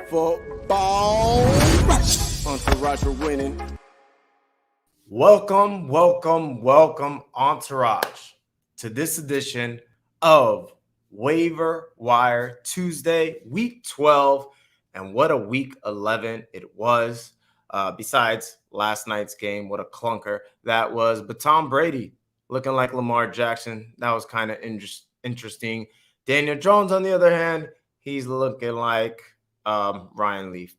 Football. Entourage are winning. Welcome, Entourage, to this edition of Waiver Wire Tuesday, Week 12. And what a Week 11 it was. Besides last night's game, what a clunker that was. But Tom Brady looking like Lamar Jackson. That was kind of interesting. Daniel Jones, on the other hand, he's looking like Ryan Leaf.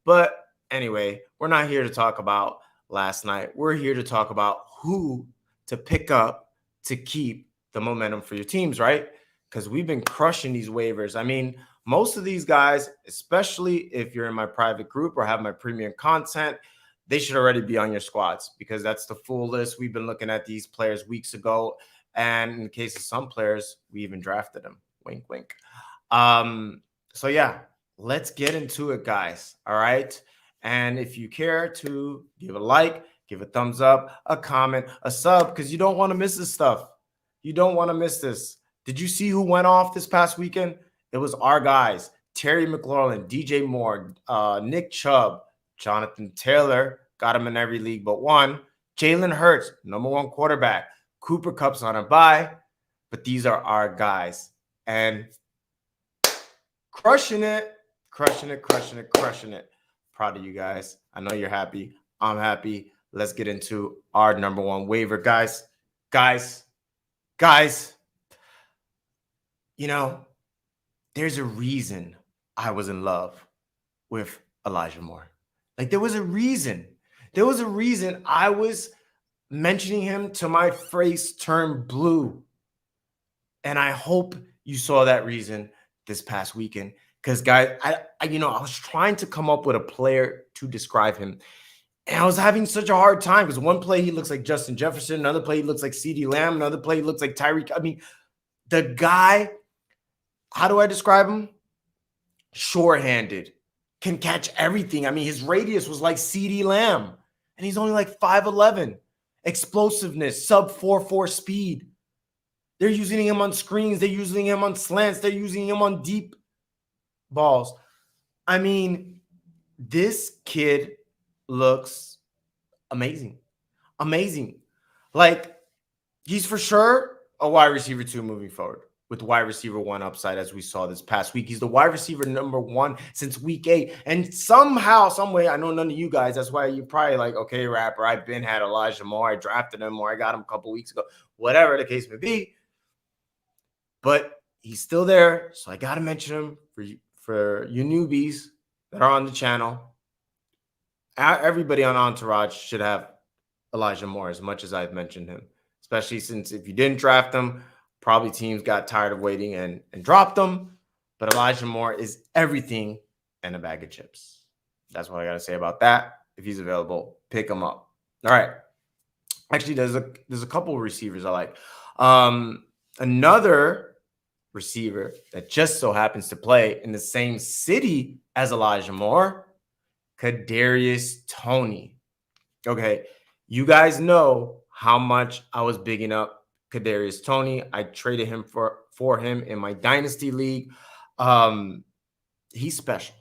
But anyway, we're not here to talk about last night. We're here to talk about who to pick up to keep the momentum for your teams, right? Because we've been crushing these waivers. I mean, most of these guys, especially if you're in my private group or have my premium content, they should already be on your squads because that's the full list. We've been looking at these players weeks ago. And in the case of some players, we even drafted them. Wink, wink. So yeah, let's get into it, guys. All right. And if you care to give a like, give a thumbs up, a comment, a sub, because you don't want to miss this stuff. You don't want to miss this. Did you see who went off this past weekend? It was our guys, Terry McLaurin, DJ Moore, Nick Chubb, Jonathan Taylor, got him in every league but one. Jalen Hurts, #1 quarterback. Cooper Kupp's on a bye, but these are our guys. And crushing it. Proud of you guys. I know you're happy. I'm happy. Let's get into our #1 waiver, guys. Guys, you know, there's a reason I was in love with Elijah Moore. Like, there was a reason. There was a reason I was mentioning him to my face turned blue. And I hope you saw that reason this past weekend. Because, guys, I was trying to come up with a player to describe him. And I was having such a hard time because one play he looks like Justin Jefferson. Another play he looks like CeeDee Lamb. Another play he looks like Tyreek. I mean, the guy, how do I describe him? Sure-handed. Can catch everything. I mean, his radius was like CeeDee Lamb. And he's only like 5'11". Explosiveness, sub 4.4 speed. They're using him on screens. They're using him on slants. They're using him on deep balls. I mean, this kid looks amazing. Like, he's for sure a wide receiver 2 moving forward with wide receiver 1 upside, as we saw this past week. He's the wide receiver #1 since week 8. And somehow, some way, I know none of you guys, that's why you're probably like, okay, Rapper, I've been had Elijah Moore. I drafted him, or I got him a couple weeks ago, whatever the case may be. But he's still there, so I got to mention him for you newbies that are on the channel. Everybody on Entourage should have Elijah Moore as much as I've mentioned him, especially since if you didn't draft him, probably teams got tired of waiting and dropped him. But Elijah Moore is everything and a bag of chips. That's what I got to say about that. If he's available, pick him up. All right. Actually, there's a couple of receivers I like. Another receiver that just so happens to play in the same city as Elijah Moore, Kadarius Toney. Okay, you guys know how much I was bigging up Kadarius Toney. I traded him for him in my dynasty league. He's special.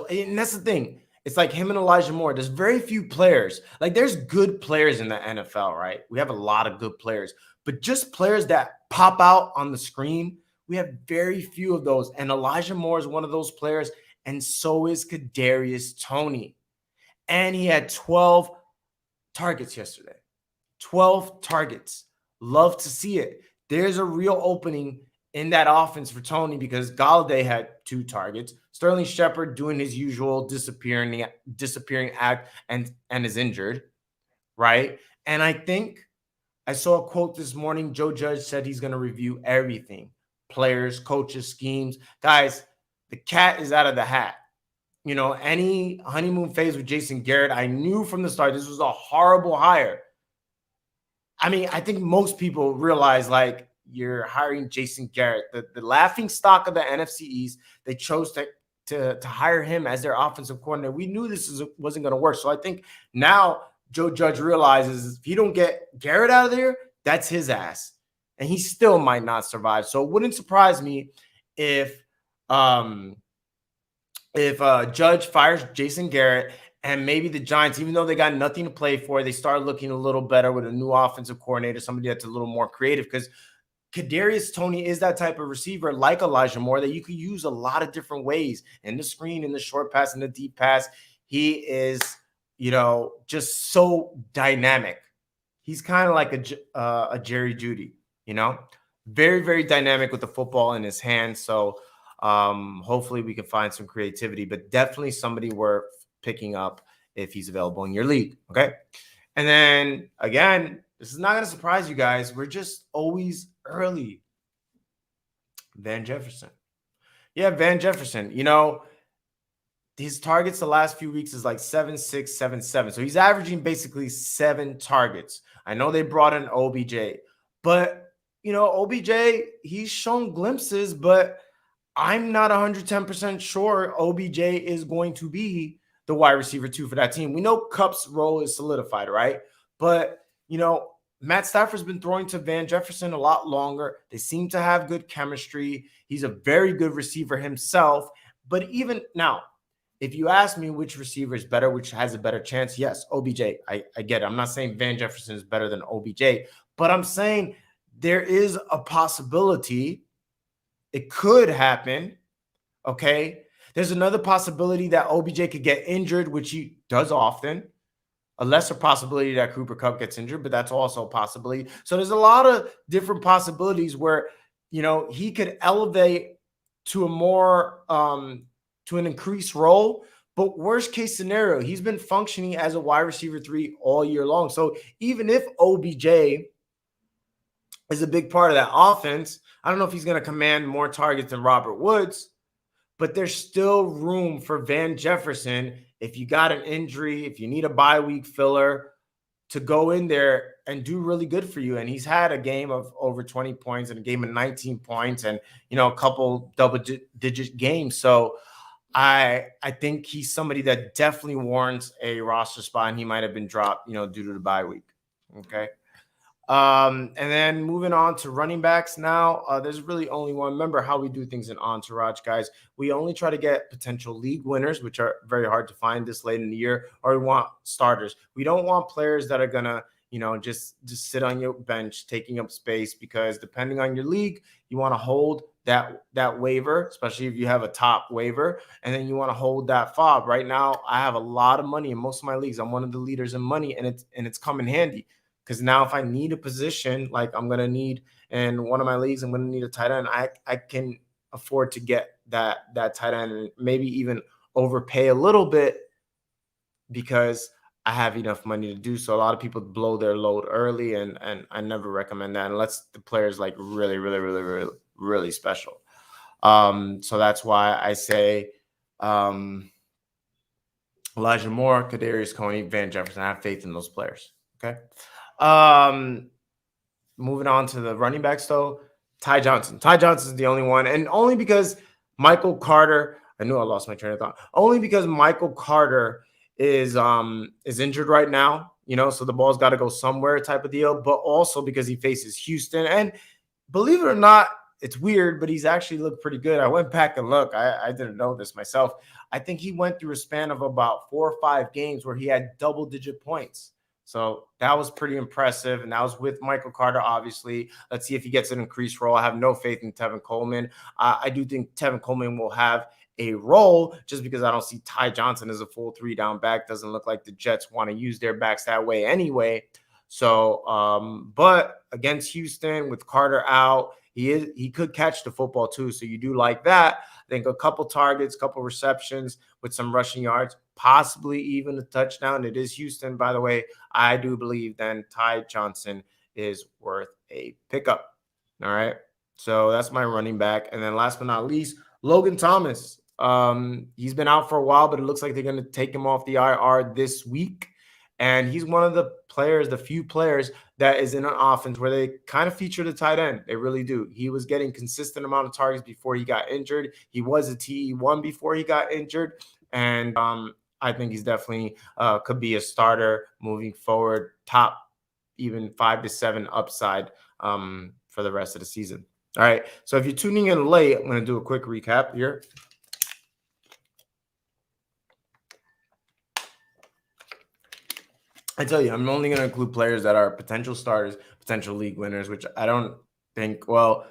And that's the thing. It's like him and Elijah Moore. There's very few players. Like, there's good players in the NFL, right? We have a lot of good players. But just players that pop out on the screen, we have very few of those. And Elijah Moore is one of those players, and so is Kadarius Toney. And he had 12 targets yesterday. 12 targets. Love to see it. There's a real opening in that offense for Toney because Galladay had 2 targets. Sterling Shepard doing his usual disappearing act and is injured, right? And I think I saw a quote this morning. Joe Judge said he's going to review everything. Players, coaches, schemes. Guys, the cat is out of the hat. You know, any honeymoon phase with Jason Garrett, I knew from the start this was a horrible hire. I mean, I think most people realize, like, you're hiring Jason Garrett, the laughing stock of the NFC East. They chose to hire him as their offensive coordinator. We knew this wasn't going to work. So I think now Joe Judge realizes if he don't get Garrett out of there, that's his ass. And he still might not survive. So it wouldn't surprise me if if Judge fires Jason Garrett and maybe the Giants, even though they got nothing to play for, they start looking a little better with a new offensive coordinator, somebody that's a little more creative, because Kadarius Toney is that type of receiver like Elijah Moore that you could use a lot of different ways in the screen, in the short pass, in the deep pass. He is, just so dynamic. He's kind of like a Jerry Jeudy, very, very dynamic with the football in his hand. So hopefully we can find some creativity, but definitely somebody worth picking up if he's available in your league. Okay. And then again, this is not going to surprise you guys. We're just always early. Van Jefferson. Yeah, Van Jefferson. His targets the last few weeks is like 7, 6, 7, 7. So he's averaging basically 7 targets. I know they brought in OBJ, but OBJ, he's shown glimpses, but I'm not 110% sure OBJ is going to be the wide receiver 2 for that team. We know Kupp's role is solidified, right? But, Matt Stafford's been throwing to Van Jefferson a lot longer. They seem to have good chemistry. He's a very good receiver himself. But even now, if you ask me which receiver is better, which has a better chance, yes, OBJ. I get it. I'm not saying Van Jefferson is better than OBJ, but I'm saying there is a possibility it could happen, okay? There's another possibility that OBJ could get injured, which he does often. A lesser possibility that Cooper Kupp gets injured, but that's also a possibility. So there's a lot of different possibilities where, he could elevate to a more to an increased role. But worst case scenario, he's been functioning as a wide receiver 3 all year long. So even if OBJ is a big part of that offense, I don't know if he's going to command more targets than Robert Woods, but there's still room for Van Jefferson if you got an injury, if you need a bye week filler, to go in there and do really good for you. And he's had a game of over 20 points and a game of 19 points and, a couple double-digit games. So I think he's somebody that definitely warrants a roster spot, and he might have been dropped, due to the bye week. Okay. And then moving on to running backs now, there's really only one. Remember how we do things in Entourage, guys. We only try to get potential league winners, which are very hard to find this late in the year, or we want starters. We don't want players that are going to, just sit on your bench taking up space, because depending on your league, you want to hold that waiver, especially if you have a top waiver, and then you want to hold that fob. Right now, I have a lot of money in most of my leagues. I'm one of the leaders in money, and it's come in handy. Because now if I need a position, like I'm going to need in one of my leagues, I'm going to need a tight end, I can afford to get that tight end and maybe even overpay a little bit because I have enough money to do so. A lot of people blow their load early, and I never recommend that unless the player is like really, really, really, really, really special. So that's why I say Elijah Moore, Kadarius Toney, Van Jefferson. I have faith in those players. Okay. Moving on to the running backs, though, Ty Johnson. Ty Johnson is the only one, and only because Michael Carter. I knew I lost my train of thought. Only because Michael Carter is injured right now, so the ball's got to go somewhere, type of deal. But also because he faces Houston, and believe it or not, it's weird, but he's actually looked pretty good. I went back and looked. I didn't know this myself. I think he went through a span of about 4 or 5 games where he had double-digit points. So that was pretty impressive, and that was with Michael Carter, obviously. Let's see if he gets an increased role. I have no faith in Tevin Coleman. I do think Tevin Coleman will have a role just because I don't see Ty Johnson as a full 3-down back. Doesn't look like the Jets want to use their backs that way anyway. So, but against Houston with Carter out, he could catch the football too. So you do like that. I think a couple targets, couple receptions with some rushing yards, possibly even a touchdown. It is Houston, by the way. I do believe then Ty Johnson is worth a pickup. All right. So that's my running back. And then last but not least, Logan Thomas. He's been out for a while, but it looks like they're going to take him off the IR this week. And he's one of the players, the few players that is in an offense where they kind of feature the tight end. They really do. He was getting consistent amount of targets before he got injured. He was a TE1 before he got injured. And I think he's definitely could be a starter moving forward, top even 5 to 7 upside for the rest of the season. All right. So if you're tuning in late, I'm going to do a quick recap here. I tell you, I'm only going to include players that are potential starters, potential league winners, which I don't think, well,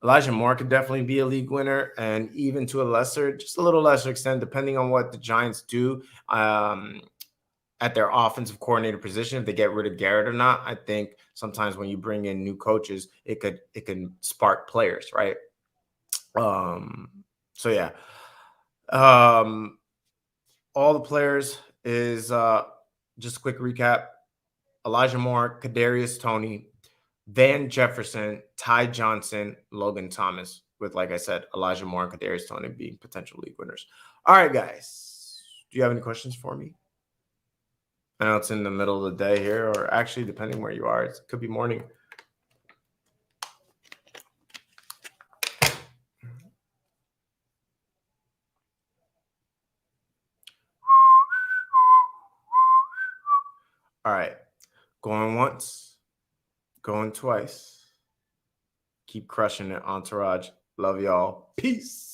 Elijah Moore could definitely be a league winner, and even to a lesser, just a little lesser extent, depending on what the Giants do at their offensive coordinator position, if they get rid of Garrett or not. I think sometimes when you bring in new coaches, it can spark players, right? So yeah. All the players is just a quick recap. Elijah Moore, Kadarius Toney, Van Jefferson, Ty Johnson, Logan Thomas, with, like I said, Elijah Moore and Kadarius Toney being potential league winners. All right, guys. Do you have any questions for me? I know it's in the middle of the day here, or actually, depending where you are, it could be morning. All right. Going once, going twice. Keep crushing it, Entourage. Love y'all. Peace.